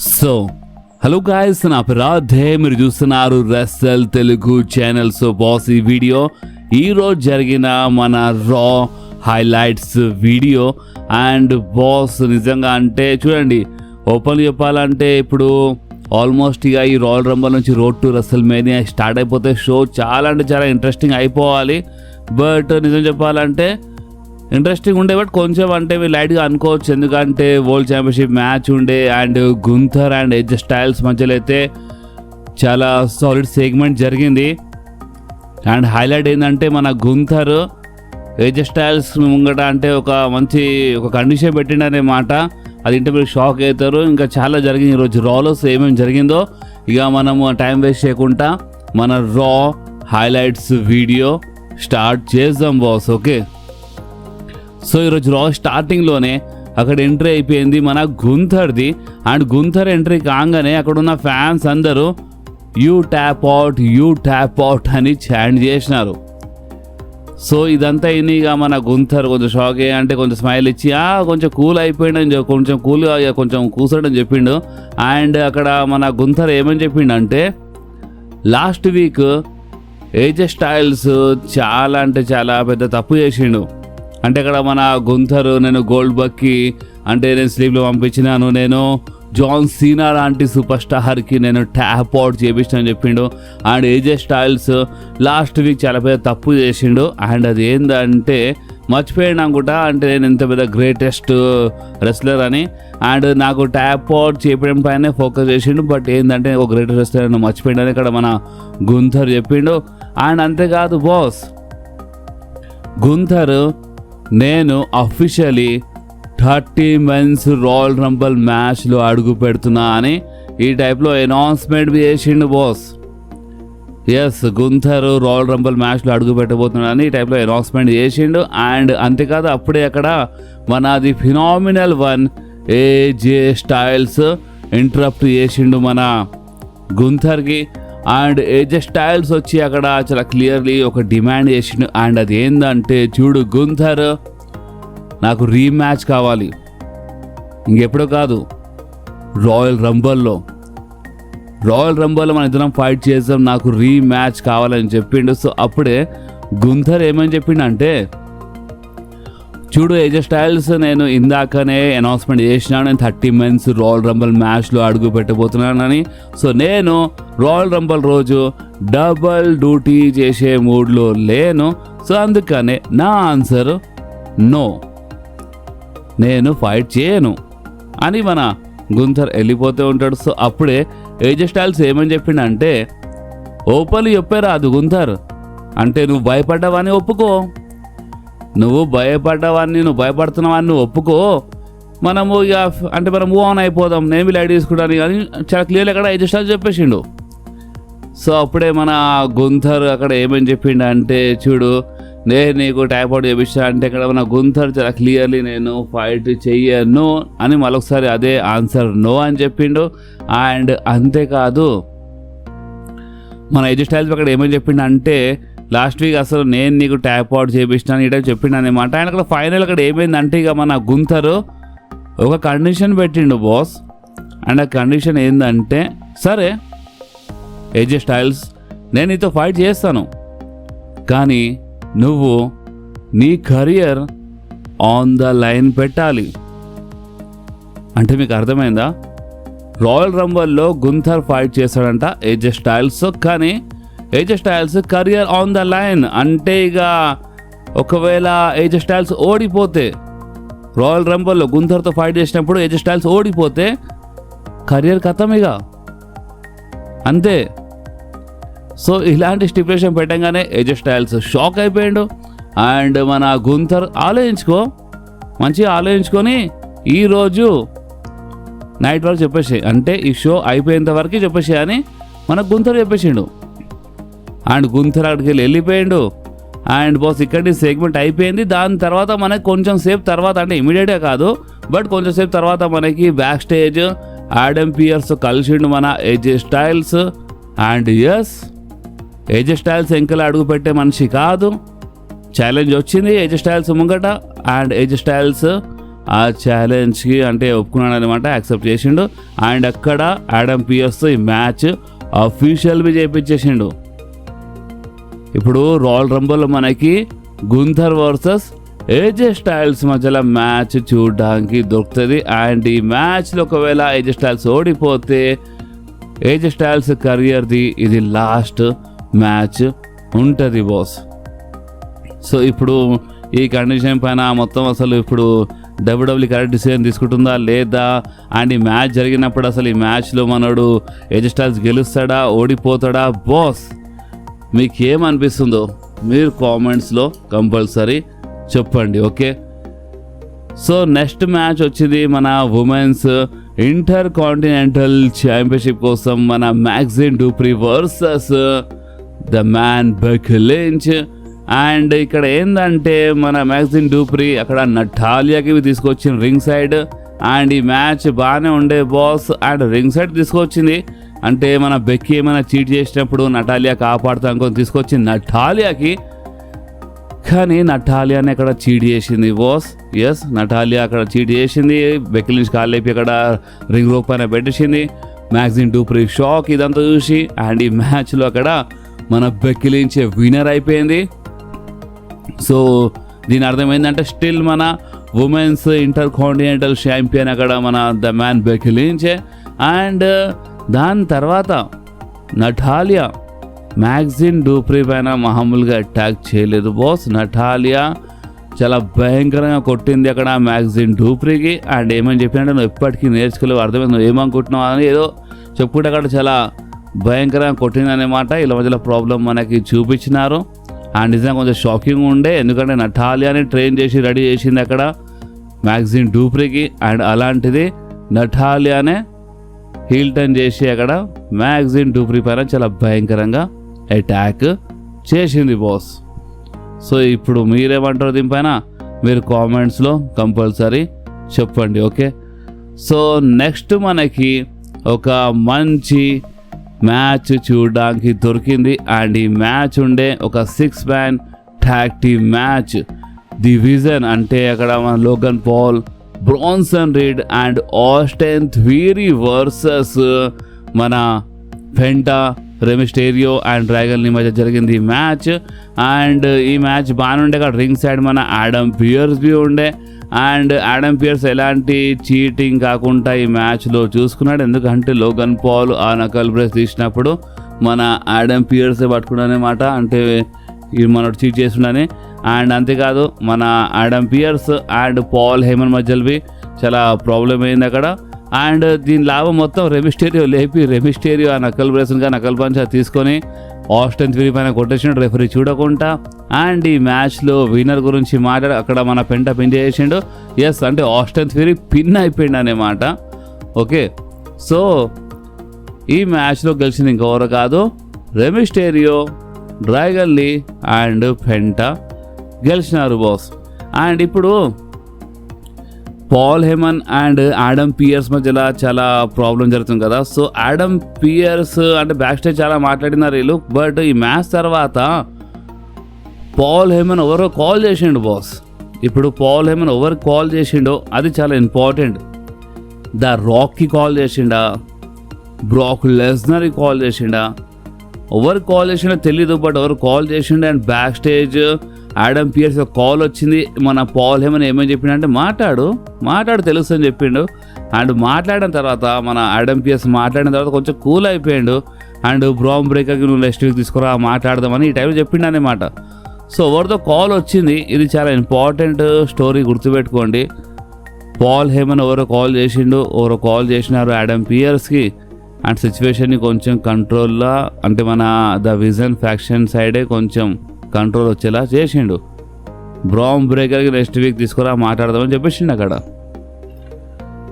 So hello guys, నా రాధే, మీరు చూస్తున్నారు రెస్సల్ తెలుగు ఛానల్. సో బాస్, ఈ వీడియో ఈరోజు జరిగిన మన రా హైలైట్స్ వీడియో. అండ్ బాస్ నిజంగా అంటే చూడండి, ఓపెన్ చెప్పాలంటే ఇప్పుడు ఆల్మోస్ట్ ఇక ఈ రాయల్ రంబల్ నుంచి రోడ్ టు రెస్సల్ మేనియా స్టార్ట్ అయిపోతే షో చాలా అంటే చాలా ఇంట్రెస్టింగ్ అయిపోవాలి. బట్ నిజం చెప్పాలంటే ఇంట్రెస్టింగ్ ఉండే, బట్ కొంచెం అంటే మీరు లైట్గా అనుకోవచ్చు, ఎందుకంటే వరల్డ్ ఛాంపియన్షిప్ మ్యాచ్ ఉండే and Gunther and AJ styles మధ్యలో అయితే చాలా సాలిడ్ సెగ్మెంట్ జరిగింది. అండ్ హైలైట్ ఏంటంటే మన గుంథర్ ఏజే స్టైల్స్ ముంగట అంటే ఒక కండిషన్ పెట్టిండనే మాట, అది ఇంటే మీరు షాక్ అవుతారు. ఇంకా చాలా జరిగింది ఈరోజు రాలో. ఏమేమి జరిగిందో ఇక మనము టైం వేస్ట్ చేయకుండా మన రా హైలైట్స్ వీడియో స్టార్ట్ చేద్దాం బాస్. ఓకే, సో ఈరోజు రా స్టార్టింగ్లోనే అక్కడ ఎంట్రీ అయిపోయింది మన గుంథర్ది. అండ్ గుంథర్ ఎంట్రీ కాగానే అక్కడ ఉన్న ఫ్యాన్స్ అందరూ యూ ట్యాప్ అవుట్ అని చాంట్ చేసినారు. సో ఇదంతా ఇక మన గుంథర్ కొంచెం షాక్ అయ్యి అంటే కొంచెం స్మైల్ ఇచ్చి కొంచెం కూల్ అయిపోయిండని కొంచెం కూర్చోడని చెప్పిండు. అండ్ అక్కడ మన గుంథర్ ఏమని చెప్పిండంటే, లాస్ట్ వీక్ ఏజే స్టైల్స్ చాలా అంటే చాలా పెద్ద తప్పు చేసిండు. అంటే అక్కడ మన గుంథర్, నేను గోల్డ్ బక్కి అంటే నేను స్లీప్లో పంపించినాను, నేను జాన్ సీనా లాంటి సూపర్ స్టార్కి నేను ట్యాప్ అవుట్ చేపించానని చెప్పిండు. And AJ styles last week చాలా పెద్ద తప్పు చేసిండు. అండ్ అది ఏంటంటే మర్చిపోయాడు అనుకుంటా, అంటే నేను ఇంత పెద్ద గ్రేటెస్ట్ రెస్లర్ అని. అండ్ నాకు ట్యాప్ అవుట్ చేయడం పైనే ఫోకస్ చేసిండు, బట్ ఏంటంటే ఒక గ్రేటెస్ట్ రెస్లర్ అని మర్చిపోయాడు అని ఇక్కడ మన గుంథర్ చెప్పిండు. అండ్ అంతేకాదు బాస్, గుంథర్ నేను అఫీషియలీ 30 మెన్స్ రాయల్ రంబల్ మ్యాచ్లో అడుగు పెడుతున్నా అని ఈ టైప్లో అనౌన్స్మెంట్ చేసిండు boss. Yes, Gunther Royal Rumble మ్యాచ్లో అడుగు పెట్టబోతున్నా అని ఈ టైప్లో అనౌన్స్మెంట్ చేసిండు. అండ్ అంతేకాదు అప్పుడే అక్కడ మనది ఫినామినల్ వన్ ఏజే స్టైల్స్ ఇంటరప్ట్ చేసిండు మన గుంథర్కి. అండ్ ఏజే స్టైల్స్ వచ్చి అక్కడ చాలా క్లియర్లీ ఒక డిమాండ్ చేసిండు. అండ్ అది ఏంటంటే, చూడు గుంథర్, నాకు రీమ్యాచ్ కావాలి, ఇంకెప్పుడో కాదు, రాయల్ రంబల్లో మన ఇద్దరం ఫైట్ చేద్దాం, నాకు రీమ్యాచ్ కావాలని చెప్పిండు. సో అప్పుడే గుంథర్ ఏమని చెప్పిండంటే, చూడు ఏజే స్టైల్స్, నేను ఇందాకనే అనౌన్స్మెంట్ చేసినాను, నేను 30 మెన్స్ రాయల్ రంబల్ మ్యాచ్లో అడుగు పెట్టబోతున్నానని. సో నేను రాయల్ రంబల్ రోజు డబల్ డ్యూటీ చేసే మూడ్లో లేను. సో అందుకనే నా ఆన్సర్ నో, నేను ఫైట్ చేయను అని మన గుంథర్ వెళ్ళిపోతూ ఉంటాడు. సో అప్పుడే ఏజే స్టైల్స్ ఏమని చెప్పిండంటే, ఓపెన్ చెప్పారా అది గుంథర్, అంటే నువ్వు భయపడ్డావని ఒప్పుకో, నువ్వు భయపడుతున్నావని ఒప్పుకో, మనము ఇక అంటే మనం మూవ్ ఆన్ అయిపోదాం, నేను లైట్ తీసుకుంటాను కానీ చాలా క్లియర్ అక్కడ ఏజే స్టైల్స్ చెప్పేసిండు. సో అప్పుడే మన గుంథర్ అక్కడ ఏమని చెప్పిండు అంటే, చూడు నేను నీకు ట్యాప్ అవుట్ చేపిస్తా అంటే ఇక్కడ మన గుంథర్ చాలా క్లియర్లీ నేను ఫైట్ చెయ్యను అని మరొకసారి అదే ఆన్సర్ నో అని చెప్పిండు. అండ్ అంతేకాదు మన ఏజే స్టైల్స్ అక్కడ ఏమని చెప్పిండు అంటే, లాస్ట్ వీక్ అసలు నేను నీకు ట్యాప్ అవుట్ చేపిస్తాను ఇట చెప్పిండు అనమాట. అండ్ అక్కడ ఫైనల్ అక్కడ ఏమైందంటే, ఇక మన గుంథర్ ఒక కండిషన్ పెట్టిండు బాస్. అండ్ ఆ కండిషన్ ఏంటంటే, సరే ఏజే స్టైల్స్, నేను నీతో ఫైట్ చేస్తాను, కానీ నువ్వు నీ కెరియర్ ఆన్ ద లైన్ పెట్టాలి. అంటే మీకు అర్థమైందా? రాయల్ రంబల్లో గుంథర్ ఫైట్ చేస్తాడంట ఏజే స్టైల్స్, కానీ ఏజే styles career on the line. అంటే ఇక ఒకవేళ ఏజే స్టైల్స్ ఓడిపోతే, రాయల్ రంబల్లో గుంథర్తో ఫైట్ చేసినప్పుడు ఏజే స్టైల్స్ ఓడిపోతే కెరియర్ ఖతం ఇక అంతే. సో ఇలాంటి స్టిపులేషన్ పెట్టగానే ఏజే స్టైల్స్ షాక్ అయిపోయాడు. అండ్ మన గుంథర్ మంచిగా ఆలోచించుకొని ఈరోజు నైట్ వరకు చెప్పేసి, అంటే ఈ షో అయిపోయేంత వరకు చెప్పేసి అని మన గుంథర్ చెప్పేసిండు. అండ్ గుంథర్ అక్కడికి వెళ్ళిపోయాడు. అండ్ బాస్ ఇక్కడి సెగ్మెంట్ అయిపోయింది. దాని తర్వాత మనకి కొంచెం సేపు తర్వాత, అంటే ఇమీడియట్గా కాదు బట్ కొంచెం సేపు తర్వాత మనకి బ్యాక్ స్టేజ్ ఆడమ్ పియర్స్ కలిసిండు మన AJ Styles. And yes, AJ Styles ఎంకలా అడుగు పెట్టే మనిషి కాదు, ఛాలెంజ్ వచ్చింది ఏజే స్టైల్స్ ముంగట. అండ్ ఏజే స్టైల్స్ ఆ ఛాలెంజ్కి అంటే ఒప్పుకున్నాడు అనమాట, యాక్సెప్ట్ చేసిండు. అండ్ అక్కడ ఆడమ్ పియర్స్తో ఈ మ్యాచ్ అఫీషియల్గా చేయించేసిండు. ఇప్పుడు రాయల్ రంబుల్లో మనకి గుంథర్ వర్సెస్ ఏజే స్టైల్స్ మధ్యలో మ్యాచ్ చూడడానికి దొరుకుతుంది. అండ్ ఈ మ్యాచ్లో ఒకవేళ ఏజే స్టైల్స్ ఓడిపోతే ఏజే స్టైల్స్ కెరియర్ది ఇది లాస్ట్ మ్యాచ్ ఉంటుంది బాస్. సో ఇప్పుడు ఈ కండిషన్ పైన మొత్తం అసలు ఇప్పుడు డబ్ల్యూడబ్ల్యూ కరెక్ట్ డిసిజన్ తీసుకుంటుందా లేదా, అండ్ ఈ మ్యాచ్ జరిగినప్పుడు అసలు ఈ మ్యాచ్లో మనోడు ఏజే స్టైల్స్ గెలుస్తాడా ఓడిపోతాడా బాస్, మీకేమనిపిస్తుందో మీరు కామెంట్స్లో కంపల్సరీ చెప్పండి. ఓకే, సో నెక్స్ట్ మ్యాచ్ వచ్చింది మన ఉమెన్స్ ఇంటర్ కాంటినెంటల్ ఛాంపియన్షిప్ కోసం మన Maxxine Dupri versus the man Becky Lynch. And ఇక్కడ ఏంటంటే మన మ్యాగ్జిన్ డూప్రీ అక్కడ నటాలియాకి తీసుకొచ్చిన రింగ్ సైడ్. అండ్ ఈ మ్యాచ్ బాగానే ఉండే బాస్, అండ్ రింగ్ సైడ్ తీసుకొచ్చింది అంటే మన బెక్కీ ఏమైనా చీట్ చేసినప్పుడు నటాలియా కాపాడుతా అనుకొని తీసుకొచ్చింది నటాలియాకి, కానీ నటాలియాని అక్కడ చీట్ చేసింది బాస్. ఎస్, నటాలియా అక్కడ చీట్ చేసింది, బెక్కీ లించ్ కాళ్ళు లేపి అక్కడ రింగ్ రోప్ పైన పెట్టేసింది. మ్యాగ్జిన్ డూప్రీ షాక్ ఇదంతా చూసి, అండ్ ఈ మ్యాచ్లో అక్కడ మన బెక్కీ లించ్ విన్నర్ అయిపోయింది. సో దీని అర్థం ఏంటంటే స్టిల్ మన ఉమెన్స్ ఇంటర్ కాంటినెంటల్ ఛాంపియన్ అక్కడ మన ద మ్యాన్ బెక్కీ లించే. అండ్ దాని తర్వాత నటాలియా మ్యాగ్జిన్ డూప్రీ పైన మామూలుగా అటాక్ చేయలేదు బాస్. నటాలియా చాలా భయంకరంగా కొట్టింది అక్కడ మ్యాగ్జిన్ డూప్రీకి. అండ్ ఏమని చెప్పినట్టే నువ్వు ఎప్పటికీ నేర్చుకోలేవు, అర్థమైంది నువ్వు ఏమనుకుంటున్నావు అని ఏదో చెప్పుకుంటే అక్కడ చాలా భయంకరంగా కొట్టింది అన్నమాట. ఇలా మధ్యలో ప్రాబ్లం మనకి చూపించినారు. అండ్ నిజంగా కొంచెం షాకింగ్ ఉండే, ఎందుకంటే నటాలియాని ట్రైన్ చేసి రెడీ చేసింది అక్కడ మ్యాగ్జిన్ డూప్రీకి. అండ్ అలాంటిది నటాలియానే హీల్ టర్న్ చేసి అక్కడ మ్యాగ్జిన్ డూప్రీ పైన చాలా భయంకరంగా అటాక్ చేసింది బాస్. సో ఇప్పుడు మీరేమంటారు దీనిపైన మీరు కామెంట్స్లో కంపల్సరీ చెప్పండి. ఓకే, సో నెక్స్ట్ మనకి ఒక మంచి మ్యాచ్ చూడడానికి దొరికింది. అండ్ ఈ మ్యాచ్ ఉండే ఒక 6 man ట్యాగ్ టీమ్ మ్యాచ్. ది విజన్ అంటే అక్కడ మన Logan Paul, Bronson Reed and Austin Theory versus మన పెంటా, రెమిస్టేరియో అండ్ డ్రాగన్ మధ్య జరిగింది ఈ మ్యాచ్. అండ్ ఈ మ్యాచ్ బాగానే ఉండే, అక్కడ రింగ్ సైడ్ మన ఆడమ్ పియర్స్ బి ఉండే. అండ్ ఆడమ్ పియర్స్ ఎలాంటి చీటింగ్ కాకుండా ఈ మ్యాచ్లో చూసుకున్నాడు, ఎందుకంటే లోగన్ పాల్ ఆ నకల్ బ్రేస్ తీసినప్పుడు మన ఆడమ్ పియర్సే పట్టుకున్నానమాట, అంటే ఈ మనోడు చీట్ చేస్తున్నాడని. అండ్ అంతేకాదు మన Adam Pearce and Paul Heyman మధ్యలో చాలా ప్రాబ్లం అయింది అక్కడ. అండ్ దీని లాభం మొత్తం రెమిస్టేరియో లేపి, రెమిస్టేరియో ఆ నకల్ బ్రేస్గా నకల్ పంచ్ తీసుకొని ఆస్టిన్ థియరీ పైన కొట్టేసిండు రెఫరీ చూడకుండా. అండ్ ఈ మ్యాచ్లో విన్నర్ గురించి మాట్లాడి అక్కడ మన పెంటా పిన్ చేసిండు. ఎస్, అంటే ఆస్టిన్ థియరీ పిన్ అయిపోయింది అన్నమాట. ఓకే, సో ఈ మ్యాచ్లో గెలిచింది ఇంకెవరు కాదు, Rey Mysterio, Dragon Lee and Penta గెలిచినారు బాస్. అండ్ ఇప్పుడు Paul Heyman and Adam Pearce మధ్యలో చాలా ప్రాబ్లం జరుగుతుంది కదా. సో ఆడమ్ పియర్స్ అంటే బ్యాక్ స్టేజ్ చాలా మాట్లాడినారు వీళ్ళు, బట్ ఈ మ్యాచ్ తర్వాత పాల్ హేమన్ ఎవరో కాల్ చేసిండు బాస్. ఇప్పుడు పాల్ హేమన్ ఎవరు కాల్ చేసిండో అది చాలా ఇంపార్టెంట్. ద రాక్కి కాల్ చేసిండా, బ్రాక్ లెస్నర్కి కాల్ చేసిండా, ఎవరు కాల్ చేసిండో తెలీదు, బట్ ఎవరు కాల్ చేసిండు. And back stage Adam Pearce call వచ్చింది, మన పాల్ హేమన్ ఏమని చెప్పిండంటే మాట్లాడు తెలుసు అని చెప్పిండు. అండ్ మాట్లాడిన తర్వాత మన ఆడమ్ పియర్స్ మాట్లాడిన తర్వాత కొంచెం కూల్ అయిపోయాడు. అండ్ బ్రామ్ బ్రేకర్కి నువ్వు నెక్స్ట్ వీక్ తీసుకురా మాట్లాడదామని ఈ టైంలో చెప్పిండు అన్నమాట. సో ఎవరితో కాల్ వచ్చింది, ఇది చాలా ఇంపార్టెంట్ స్టోరీ, గుర్తుపెట్టుకోండి. పాల్ హేమన్ ఎవరో కాల్ చేసిండు, ఎవరో కాల్ చేసినారు ఆడమ్ పియర్స్కి. అండ్ సిచ్యువేషన్ని కొంచెం కంట్రోల్లా, అంటే మన ద విజన్ ఫ్యాక్షన్ సైడే కొంచెం కంట్రోల్ వచ్చేలా చేసిండు. బ్రామ్ బ్రేకర్కి నెక్స్ట్ వీక్ తీసుకురా మాట్లాడదామని చెప్పేసిండు అక్కడ.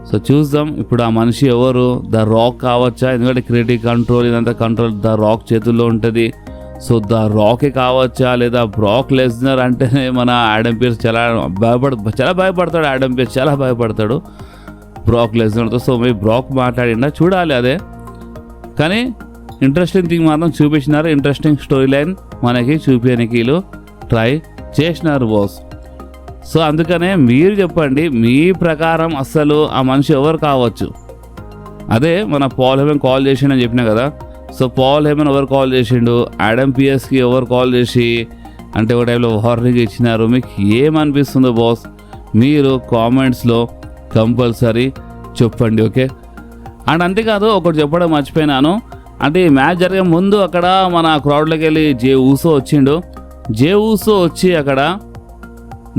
సో చూద్దాం ఇప్పుడు ఆ మనిషి ఎవరు, ద రాక్ కావచ్చా, ఎందుకంటే క్రియేటివ్ కంట్రోల్ ఇదంతా కంట్రోల్ ద రాక్ చేతుల్లో ఉంటుంది. సో ద రాకే కావచ్చా, లేదా బ్రాక్ లెస్నర్ అంటేనే మన ఆడమ్ పియర్స్ చాలా భయపడతాడు. ఆడమ్ పియర్స్ చాలా భయపడతాడు బ్రాక్ లెస్నర్తో. సో మీ బ్రాక్ మాట్లాడిండా చూడాలి అదే, కానీ ఇంట్రెస్టింగ్ థింగ్ మాత్రం చూపించినారు. ఇంట్రెస్టింగ్ స్టోరీ లైన్ మనకి చూపించడానికి వీళ్ళు ట్రై చేసినారు బాస్. సో అందుకనే మీరు చెప్పండి, మీ ప్రకారం అసలు ఆ మనిషి ఎవరు కావచ్చు. అదే మన పాల్ హెమన్ కాల్ చేసిండని చెప్పినా కదా. సో పాల్ హెమన్ ఎవరు కాల్ చేసిండు, ఆడమ్ పియర్స్కి ఎవరు కాల్ చేసి అంటే ఒక టైంలో వార్నింగ్ ఇచ్చినారు, మీకు ఏమనిపిస్తుందో బాస్ మీరు కామెంట్స్లో కంపల్సరీ చెప్పండి. ఓకే. అండ్ అంతేకాదు ఒకటి చెప్పడం మర్చిపోయినాను, అంటే ఈ మ్యాచ్ జరిగే ముందు అక్కడ మన క్రౌడ్లోకి వెళ్ళి జే ఊసో వచ్చిండు. జే ఊసో వచ్చి అక్కడ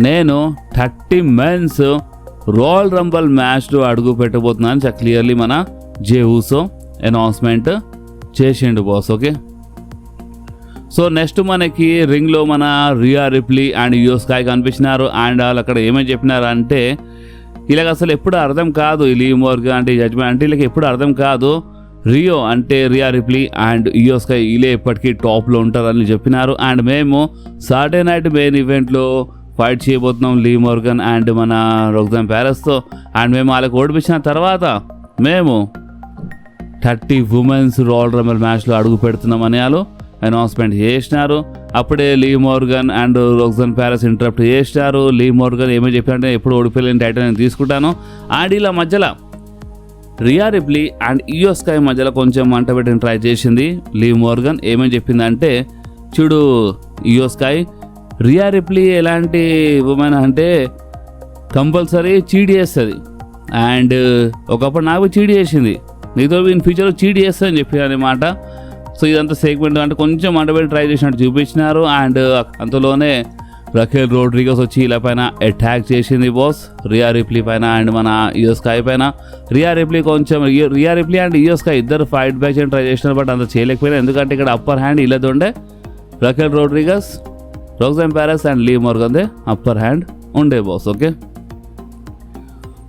నేను 30 మెన్స్ రాయల్ రంబల్ మ్యాచ్లో అడుగు పెట్టబోతున్నాను క్లియర్లీ మన జే ఊసో అనౌన్స్మెంట్ చేసిండు బాస్. ఓకే. సో నెక్స్ట్ మనకి రింగ్లో మన Riya Ripley and Iyo sky కనిపించినారు. And వాళ్ళు అక్కడ ఏమని చెప్పినారు అంటే వీళ్ళకి అసలు ఎప్పుడు అర్థం కాదు, ఈ లీవ్ మోర్గన్ అంటే జడ్జ్మెంట్ అంటే వీళ్ళకి ఎప్పుడు అర్థం కాదు, రియో అంటే Riya Ripley and Iyo sky వీళ్ళే ఎప్పటికీ టాప్లో ఉంటారని చెప్పినారు. అండ్ మేము సాటర్డే నైట్ మెయిన్ ఈవెంట్లో ఫైట్ చేయబోతున్నాం లీవ్ మోర్గన్ అండ్ మన రోక్సాన్ ప్యారెస్తో. అండ్ మేము వాళ్ళకి ఓడిపించిన తర్వాత మేము 30 ఉమెన్స్ రాయల్ రంబల్ మ్యాచ్లో అడుగు పెడుతున్నామని వాళ్ళు అనౌన్స్మెంట్ చేసినారు. అప్పుడే లీవ్ మోర్గన్ అండ్ రోక్సాన్ ప్యారెస్ ఇంటరప్ట్ చేసినారు. లీవ్ మోర్గన్ ఏమో చెప్పారంటే ఎప్పుడు ఓడిపోలేని టైటిల్ నేను తీసుకుంటాను. అండ్ ఇలా మధ్యలో Riya Ripley and Iyo sky మధ్యలో కొంచెం మంట పెట్టిన ట్రై చేసింది లీవ్ మోర్గన్. ఏమని చెప్పిందంటే చూడు యుయో స్కై, రియా రిప్లీ ఎలాంటి ఉమెన్ అంటే కంపల్సరీ చీట్ చేస్తుంది అండ్ ఒకప్పుడు నాకు చీట్ చేసింది, నీతో ఇన్ ఫ్యూచర్లో చీట్ చేస్తా అని చెప్పి అనమాట. సో ఇదంతా సెగ్మెంట్ అంటే కొంచెం మంటబెట్టి ట్రై చేసినట్టు చూపించినారు. అండ్ అంతలోనే రఖేల్ రోడ్రిగస్ వచ్చి ఇలా పైన అటాక్ చేసింది బాస్ రియా రిప్లీ పైన అండ్ మన యుయో స్కై పైన. Rhea Ripley and Iyo Sky ఇద్దరు ఫైట్ బ్యాక్ చేయని ట్రై చేసినారు, బట్ అంత చేయలేకపోయినా ఎందుకంటే ఇక్కడ అప్పర్ హ్యాండ్ ఇలాది ఉండే Raquel Rodriguez, Roxanne Perez and Liv మోర్గన్దే అప్పర్ హ్యాండ్ ఉండే బాస్. ఓకే.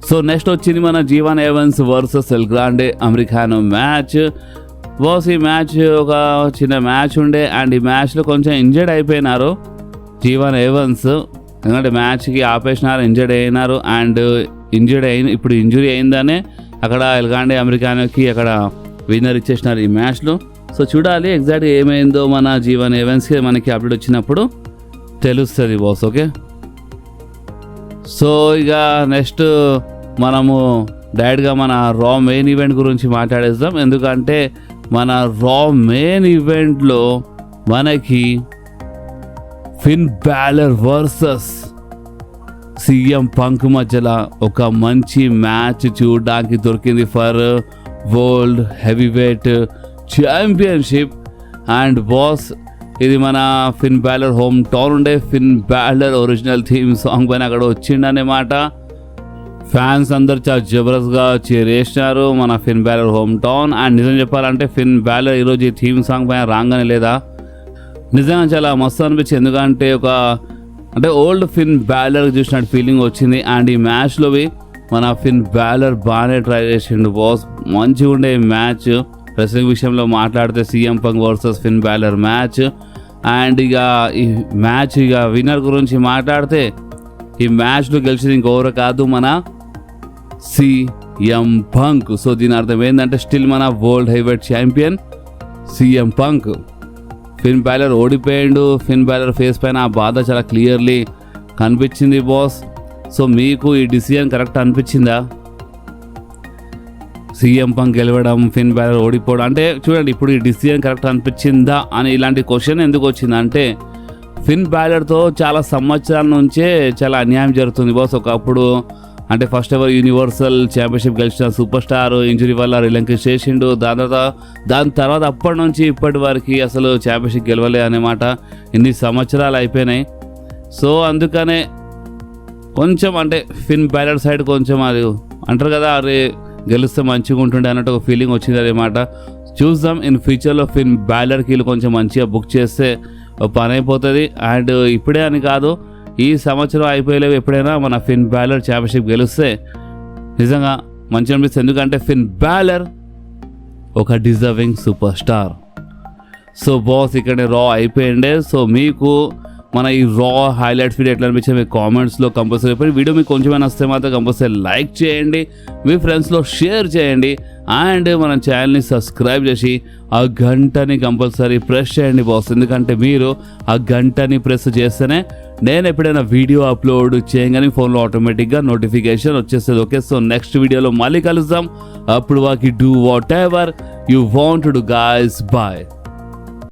సో నెక్స్ట్ వచ్చింది మన Je'Von Evans versus El Grande Americano match boss. ఈ మ్యాచ్ ఒక చిన్న మ్యాచ్ ఉండే అండ్ ఈ మ్యాచ్లో కొంచెం ఇంజర్డ్ అయిపోయినారు జీవన్ ఎవన్స్, ఎందుకంటే మ్యాచ్కి ఆపేసినారు, ఇంజర్డ్ అయినారు. అండ్ ఇప్పుడు ఇంజురీ అయిందనే అక్కడ ఎల్ గ్రాండే అమెరికానోకి అక్కడ విన్నర్ ఇచ్చేసినారు ఈ మ్యాచ్లో. సో చూడాలి ఎగ్జాక్ట్గా ఏమైందో మన జీవన్ ఎవన్స్కి మనకి అప్డేట్ వచ్చినప్పుడు తెలుస్తుంది బాస్. ఓకే. సో ఇక నెక్స్ట్ మనము డైరెక్ట్గా మన రా మెయిన్ ఈవెంట్ గురించి మాట్లాడేద్దాం, ఎందుకంటే మన రా మెయిన్ ఈవెంట్లో మనకి ఫిన్ బ్యాలర్ వర్సెస్ సీఎం పంక్ మధ్యలో ఒక మంచి మ్యాచ్ చూడడానికి దొరికింది for world heavyweight championship. And boss ఇది మన ఫిన్ బ్యాలర్ హోమ్ టౌన్ ఉండే ఫిన్ బ్యాలర్ ఒరిజినల్ థీమ్ సాంగ్ పైన అక్కడ వచ్చిండనమాట. ఫ్యాన్స్ అందరు చాలా జబర్దస్త్గా చేరేసినారు మన ఫిన్ బ్యాలర్ హోమ్ టౌన్. అండ్ నిజం చెప్పాలంటే ఫిన్ బ్యాలర్ ఈరోజు ఈ థీమ్ సాంగ్ పైన రాగానే లేదా నిజంగా చాలా మస్తు అనిపించింది, ఎందుకంటే అంటే ఓల్డ్ ఫిన్ బ్యాలర్ చూసినట్టు ఫీలింగ్ వచ్చింది. అండ్ ఈ మ్యాచ్లోవి మన ఫిన్ బ్యాలర్ బాగానే ట్రై చేసిండు బాస్, మంచిగా ఉండే మ్యాచ్. రెస్లింగ్ విషయంలో మాట్లాడితే CM Punk versus Finn Balor match. And ఇక ఈ మ్యాచ్ ఇక విన్నర్ గురించి మాట్లాడితే ఈ మ్యాచ్లో గెలిచింది ఇంకెవరు కాదు మన సీఎం పంక్. సో దీని అర్థం ఏంటంటే స్టిల్ మన world heavyweight champion CM Punk. Finn Balor ఓడిపోయిండు, ఫిన్ బ్యాలర్ ఫేస్ పైన ఆ బాధ చాలా క్లియర్లీ కనిపించింది బాస్. సో మీకు ఈ డిసిజన్ కరెక్ట్ అనిపించిందా, సీఎం పంక్ గెలవడం ఫిన్ బ్యాలర్ ఓడిపోవడం? అంటే చూడండి ఇప్పుడు ఈ డిసిజన్ కరెక్ట్ అనిపించిందా అని ఇలాంటి క్వశ్చన్ ఎందుకు వచ్చిందంటే ఫిన్ బ్యాలర్తో చాలా సంవత్సరాల నుంచే చాలా అన్యాయం జరుగుతుంది బాస్. ఒకప్పుడు అంటే ఫస్ట్ ఎవర్ యూనివర్సల్ ఛాంపియన్షిప్ గెలిచిన సూపర్ స్టార్ ఇంజరీ వల్ల రిలంకిష్ చేసిండు, దాని తర్వాత అప్పటి నుంచి ఇప్పటి వరకు అసలు ఛాంపియన్షిప్ గెలవలే అన్నమాట. ఇన్ని సంవత్సరాలు అయిపోయినాయి. సో అందుకనే కొంచెం అంటే ఫిన్ బ్యాలర్ సైడ్ కొంచెం అది అంటారు కదా, అరే గెలిస్తే మంచిగా ఉంటుండే అన్నట్టు ఒక ఫీలింగ్ వచ్చింది అన్నమాట. చూద్దాం ఇన్ ఫ్యూచర్లో ఫిన్ బ్యాలర్కి వీళ్ళు కొంచెం మంచిగా బుక్ చేస్తే పని అయిపోతుంది. అండ్ ఇప్పుడే అని కాదు, ఈ సంవత్సరం అయిపోయలేవు ఎప్పుడైనా మన ఫిన్ బ్యాలర్ ఛాంపియన్షిప్ గెలిస్తే నిజంగా మంచిగా అనిపిస్తుంది, ఎందుకంటే ఫిన్ బ్యాలర్ ఒక deserving super star. So boss ఇక్కడ రా అయిపోయిండే. సో మీకు మన ఈ రా హైలైట్స్ వీడియో ఎట్లా అనిపించింది మీ కామెంట్స్లో కంపల్సరీ చెప్పండి. వీడియో మీకు కొంచెమైనా వస్తే మాత్రం కంపల్సరీ లైక్ చేయండి, మీ ఫ్రెండ్స్లో షేర్ చేయండి. అండ్ మన ఛానల్ని సబ్స్క్రైబ్ చేసి ఆ గంటని కంపల్సరీ ప్రెస్ చేయండి బాస్, ఎందుకంటే మీరు ఆ గంటని ప్రెస్ చేస్తేనే నేను ఎప్పుడైనా వీడియో అప్లోడ్ చేయగానే ఫోన్లో ఆటోమేటిక్గా నోటిఫికేషన్ వచ్చేస్తుంది. ఓకే, సో నెక్స్ట్ వీడియోలో మళ్ళీ కలుద్దాం. అప్పుడు వాకి do whatever you want to do guys. Bye.